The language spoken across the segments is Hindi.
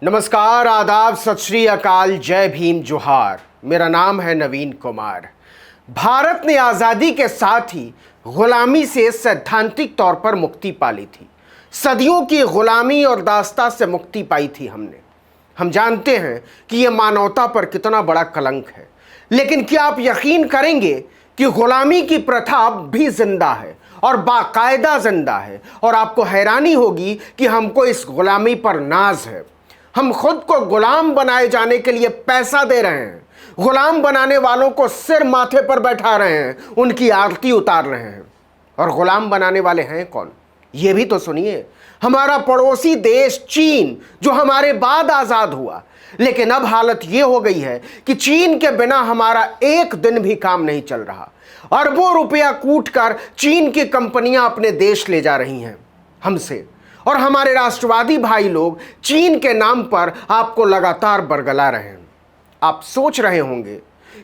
नमस्कार, आदाब, सत श्री अकाल, जय भीम, जोहार। मेरा नाम है नवीन कुमार। भारत ने आज़ादी के साथ ही गुलामी से सैद्धांतिक तौर पर मुक्ति पा ली थी। सदियों की गुलामी और दास्ता से मुक्ति पाई थी हमने। हम जानते हैं कि यह मानवता पर कितना बड़ा कलंक है, लेकिन क्या आप यकीन करेंगे कि गुलामी की प्रथा अब भी जिंदा है और बाकायदा जिंदा है। और आपको हैरानी होगी कि हमको इस गुलामी पर नाज है। हम खुद को गुलाम बनाए जाने के लिए पैसा दे रहे हैं, गुलाम बनाने वालों को सिर माथे पर बैठा रहे हैं, उनकी आरती उतार रहे हैं। और गुलाम बनाने वाले हैं कौन, ये भी तो सुनिए। हमारा पड़ोसी देश चीन, जो हमारे बाद आजाद हुआ, लेकिन अब हालत यह हो गई है कि चीन के बिना हमारा एक दिन भी काम नहीं चल रहा। अरबों रुपया कूटकर चीन की कंपनियां अपने देश ले जा रही हैं हमसे, और हमारे राष्ट्रवादी भाई लोग चीन के नाम पर आपको लगातार बरगला रहे हैं। आप सोच रहे होंगे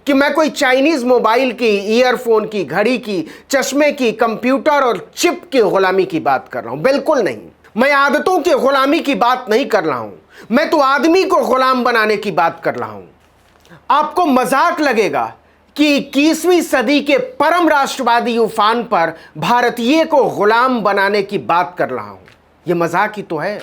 कि मैं कोई चाइनीज मोबाइल की, ईयरफोन की, घड़ी की, चश्मे की, कंप्यूटर और चिप की गुलामी की बात कर रहा हूं। बिल्कुल नहीं, मैं आदतों की गुलामी की बात नहीं कर रहा हूं। मैं तो आदमी को गुलाम बनाने की बात कर रहा हूं। आपको मजाक लगेगा कि 21वीं सदी के परम राष्ट्रवादी उफान पर भारतीय को गुलाम बनाने की बात कर रहा हूं। यह मजाक ही तो है,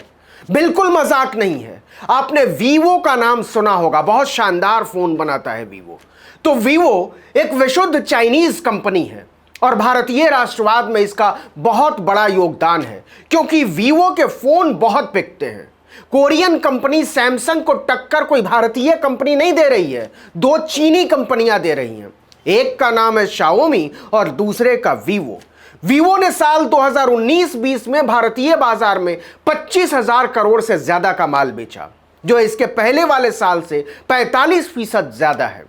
बिल्कुल मजाक नहीं है। आपने वीवो का नाम सुना होगा, बहुत शानदार फोन बनाता है वीवो। तो वीवो एक विशुद्ध चाइनीज कंपनी है और भारतीय राष्ट्रवाद में इसका बहुत बड़ा योगदान है, क्योंकि वीवो के फोन बहुत बिकते हैं। कोरियन कंपनी सैमसंग को टक्कर कोई भारतीय कंपनी नहीं दे रही है, दो चीनी कंपनियां दे रही हैं। एक का नाम है शाओमी और दूसरे का वीवो। वीवो ने साल 2019-20 में भारतीय बाजार में 25,000 करोड़ से ज्यादा का माल बेचा, जो इसके पहले वाले साल से 45% ज्यादा है।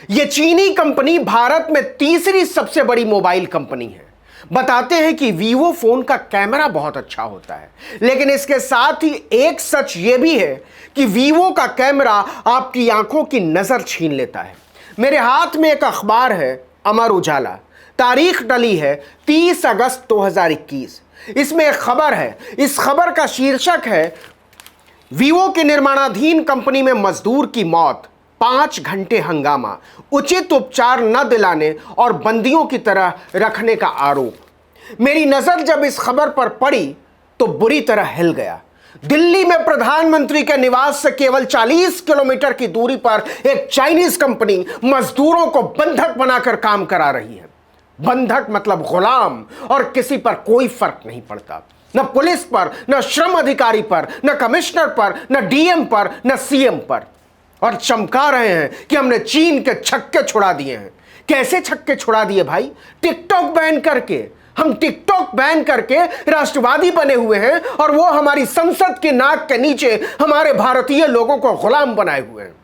यह चीनी कंपनी भारत में तीसरी सबसे बड़ी मोबाइल कंपनी है। बताते हैं कि वीवो फोन का कैमरा बहुत अच्छा होता है, लेकिन इसके साथ ही एक सच यह भी है कि वीवो का कैमरा आपकी आंखों की नजर छीन लेता है। मेरे हाथ में एक अखबार है, अमर उजाला। तारीख डली है 30 अगस्त 2021। इसमें एक खबर है। इस खबर का शीर्षक है, वीवो की निर्माणाधीन कंपनी में मजदूर की मौत, 5 घंटे हंगामा, उचित उपचार न दिलाने और बंदियों की तरह रखने का आरोप। मेरी नजर जब इस खबर पर पड़ी तो बुरी तरह हिल गया। दिल्ली में प्रधानमंत्री के निवास से केवल 40 किलोमीटर की दूरी पर एक चाइनीज कंपनी मजदूरों को बंधक बनाकर काम करा रही है। बंधक मतलब गुलाम, और किसी पर कोई फर्क नहीं पड़ता, न पुलिस पर, न श्रम अधिकारी पर, न कमिश्नर पर, न डीएम पर, न सीएम पर। और चमका रहे हैं कि हमने चीन के छक्के छुड़ा दिए हैं। कैसे छक्के छुड़ा दिए भाई? टिकटॉक बैन करके। हम टिकटॉक बैन करके राष्ट्रवादी बने हुए हैं, और वो हमारी संसद की नाक के नीचे हमारे भारतीय लोगों को गुलाम बनाए हुए हैं।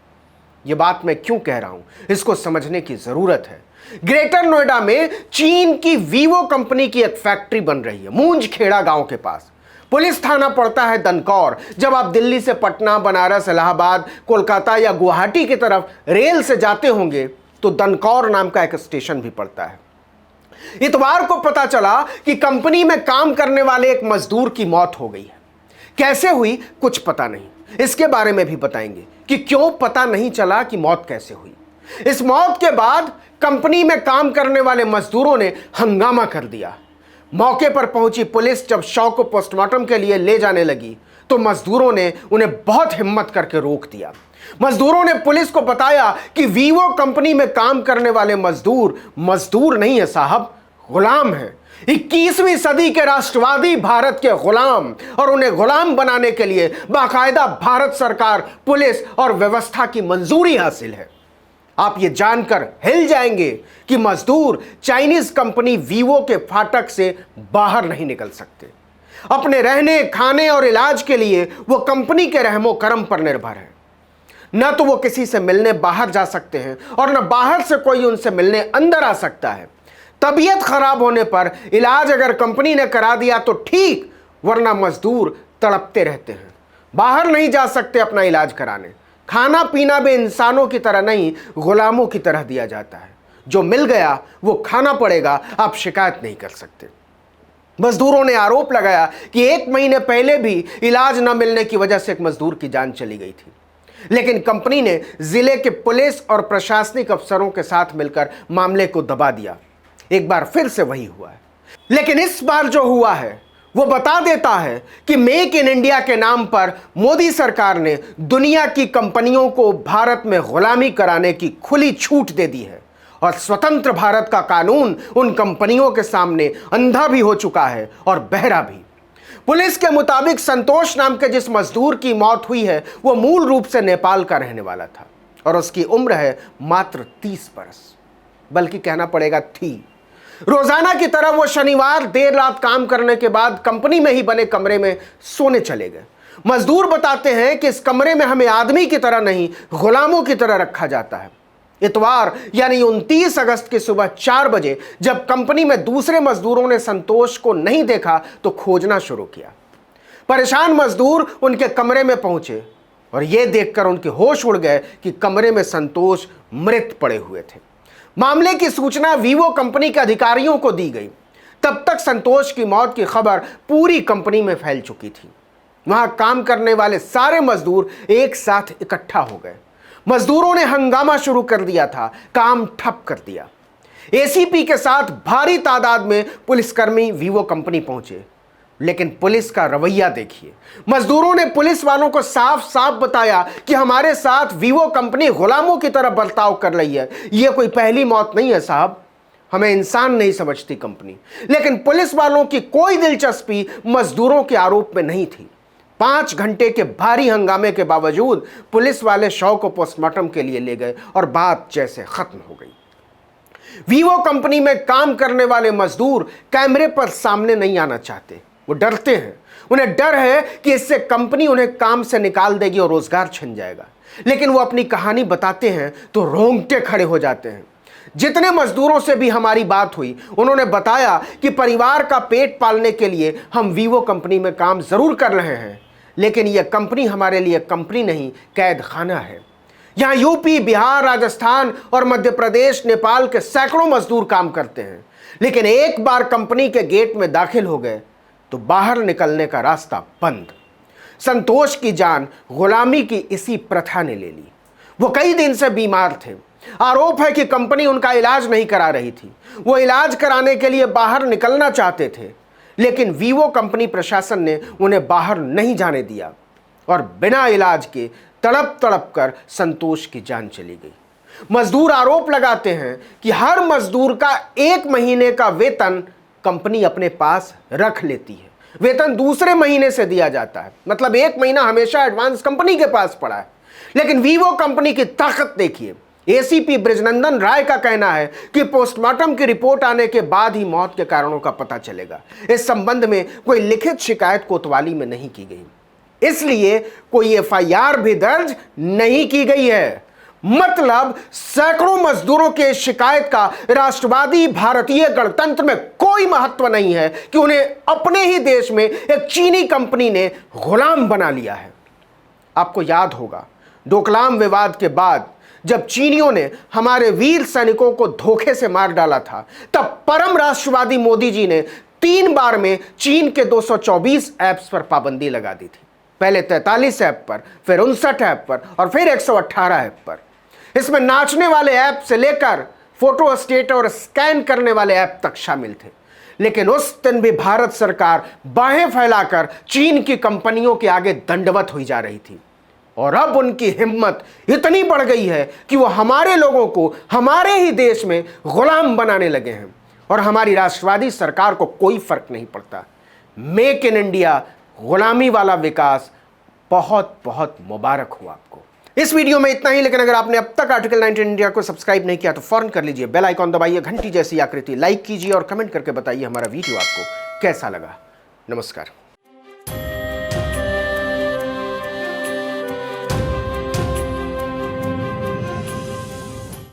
ये बात मैं क्यों कह रहा हूं, इसको समझने की जरूरत है। ग्रेटर नोएडा में चीन की वीवो कंपनी की एक फैक्ट्री बन रही है, मूंजखेड़ा गांव के पास। पुलिस थाना पड़ता है दनकौर। जब आप दिल्ली से पटना, बनारस, इलाहाबाद, कोलकाता या गुवाहाटी की तरफ रेल से जाते होंगे तो दनकौर नाम का एक स्टेशन भी पड़ता है। इतवार को पता चला कि कंपनी में काम करने वाले एक मजदूर की मौत हो गई है। कैसे हुई कुछ पता नहीं, इसके बारे में भी बताएंगे कि क्यों पता नहीं चला कि मौत कैसे हुई। इस मौत के बाद कंपनी में काम करने वाले मजदूरों ने हंगामा कर दिया। मौके पर पहुंची पुलिस जब शव को पोस्टमार्टम के लिए ले जाने लगी तो मजदूरों ने उन्हें बहुत हिम्मत करके रोक दिया। मजदूरों ने पुलिस को बताया कि वीवो कंपनी में काम करने वाले मजदूर नहीं है साहब, गुलाम है। 21वीं सदी के राष्ट्रवादी भारत के गुलाम, और उन्हें गुलाम बनाने के लिए बाकायदा भारत सरकार, पुलिस और व्यवस्था की मंजूरी हासिल है। आप ये जानकर हिल जाएंगे कि मजदूर चाइनीज कंपनी वीवो के फाटक से बाहर नहीं निकल सकते। अपने रहने, खाने और इलाज के लिए वो कंपनी के रहमो करम पर निर्भर है। न तो वो किसी से मिलने बाहर जा सकते हैं और न बाहर से कोई उनसे मिलने अंदर आ सकता है। तबीयत खराब होने पर इलाज अगर कंपनी ने करा दिया तो ठीक, वरना मजदूर तड़पते रहते हैं। बाहर नहीं जा सकते अपना इलाज कराने। खाना पीना भी इंसानों की तरह नहीं, गुलामों की तरह दिया जाता है। जो मिल गया वो खाना पड़ेगा, आप शिकायत नहीं कर सकते। मजदूरों ने आरोप लगाया कि 1 महीने पहले भी इलाज न मिलने की वजह से एक मजदूर की जान चली गई थी, लेकिन कंपनी ने जिले के पुलिस और प्रशासनिक अफसरों के साथ मिलकर मामले को दबा दिया। एक बार फिर से वही हुआ है, लेकिन इस बार जो हुआ है वो बता देता है कि मेक इन इंडिया के नाम पर मोदी सरकार ने दुनिया की कंपनियों को भारत में गुलामी कराने की खुली छूट दे दी है और स्वतंत्र भारत का कानून उन कंपनियों के सामने अंधा भी हो चुका है और बहरा भी। पुलिस के मुताबिक संतोष नाम के जिस मजदूर की मौत हुई है वो मूल रूप से नेपाल का रहने वाला था और उसकी उम्र है मात्र 30 बरस, बल्कि कहना पड़ेगा थी। रोजाना की तरह वो शनिवार देर रात काम करने के बाद कंपनी में ही बने कमरे में सोने चले गए। मजदूर बताते हैं कि इस कमरे में हमें आदमी की तरह नहीं गुलामों की तरह रखा जाता है। इतवार यानी 29 अगस्त की सुबह 4 बजे जब कंपनी में दूसरे मजदूरों ने संतोष को नहीं देखा तो खोजना शुरू किया। परेशान मजदूर उनके कमरे में पहुंचे और यह देखकर उनके होश उड़ गए कि कमरे में संतोष मृत पड़े हुए थे। मामले की सूचना वीवो कंपनी के अधिकारियों को दी गई। तब तक संतोष की मौत की खबर पूरी कंपनी में फैल चुकी थी। वहां काम करने वाले सारे मजदूर एक साथ इकट्ठा हो गए। मजदूरों ने हंगामा शुरू कर दिया था, काम ठप कर दिया। एसीपी के साथ भारी तादाद में पुलिसकर्मी वीवो कंपनी पहुंचे, लेकिन पुलिस का रवैया देखिए। मजदूरों ने पुलिस वालों को साफ साफ बताया कि हमारे साथ वीवो कंपनी गुलामों की तरह बर्ताव कर रही है। यह कोई पहली मौत नहीं है साहब, हमें इंसान नहीं समझती कंपनी। लेकिन पुलिस वालों की कोई दिलचस्पी मजदूरों के आरोप में नहीं थी। 5 घंटे के भारी हंगामे के बावजूद पुलिस वाले शव को पोस्टमार्टम के लिए ले गए और बात जैसे खत्म हो गई। वीवो कंपनी में काम करने वाले मजदूर कैमरे पर सामने नहीं आना चाहते, वो डरते हैं। उन्हें डर है कि इससे कंपनी उन्हें काम से निकाल देगी और रोजगार छिन जाएगा। लेकिन वो अपनी कहानी बताते हैं तो रोंगटे खड़े हो जाते हैं। जितने मजदूरों से भी हमारी बात हुई उन्होंने बताया कि परिवार का पेट पालने के लिए हम वीवो कंपनी में काम जरूर कर रहे हैं, लेकिन यह कंपनी हमारे लिए कंपनी नहीं कैद खाना है। यहाँ यूपी, बिहार, राजस्थान और मध्य प्रदेश, नेपाल के सैकड़ों मजदूर काम करते हैं, लेकिन एक बार कंपनी के गेट में दाखिल हो गए तो बाहर निकलने का रास्ता बंद। संतोष की जान गुलामी की इसी प्रथा ने ले ली। वो कई दिन से बीमार थे। आरोप है कि कंपनी उनका इलाज नहीं करा रही थी। वो इलाज कराने के लिए बाहर निकलना चाहते थे, लेकिन वीवो कंपनी प्रशासन ने उन्हें बाहर नहीं जाने दिया और बिना इलाज के तड़प तड़प कर संतोष की जान चली गई। मजदूर आरोप लगाते हैं कि हर मजदूर का 1 महीने का वेतन कंपनी अपने पास रख लेती है। वेतन दूसरे महीने से दिया जाता है, मतलब 1 महीना हमेशा एडवांस कंपनी के पास पड़ा है। लेकिन वीवो कंपनी की ताकत देखिए। एसीपी ब्रिजनंदन राय का कहना है कि पोस्टमार्टम की रिपोर्ट आने के बाद ही मौत के कारणों का पता चलेगा। इस संबंध में कोई लिखित शिकायत कोतवाली में नहीं की गई, इसलिए कोई एफआईआर भी दर्ज नहीं की गई है। मतलब सैकड़ों मजदूरों के शिकायत का राष्ट्रवादी भारतीय गणतंत्र में कोई महत्व नहीं है कि उन्हें अपने ही देश में एक चीनी कंपनी ने गुलाम बना लिया है। आपको याद होगा डोकलाम विवाद के बाद जब चीनियों ने हमारे वीर सैनिकों को धोखे से मार डाला था, तब परम राष्ट्रवादी मोदी जी ने 3 बार में चीन के 224 ऐप्स पर पाबंदी लगा दी थी। पहले 43 ऐप पर, फिर 59 ऐप पर और फिर 118 ऐप पर। इसमें नाचने वाले ऐप से लेकर फोटो स्टेट और स्कैन करने वाले ऐप तक शामिल थे। लेकिन उस दिन भी भारत सरकार बाहें फैलाकर चीन की कंपनियों के आगे दंडवत हुई जा रही थी। और अब उनकी हिम्मत इतनी बढ़ गई है कि वो हमारे लोगों को हमारे ही देश में गुलाम बनाने लगे हैं और हमारी राष्ट्रवादी सरकार को कोई फर्क नहीं पड़ता। मेक इन इंडिया गुलामी वाला विकास बहुत बहुत मुबारक हो आपको। इस वीडियो में इतना ही, लेकिन अगर आपने अब तक आर्टिकल 19 इंडिया को सब्सक्राइब नहीं किया तो फौरन कर लीजिए। बेल आइकॉन दबाइए, घंटी जैसी आकृति लाइक कीजिए और कमेंट करके बताइए हमारा वीडियो आपको कैसा लगा। नमस्कार।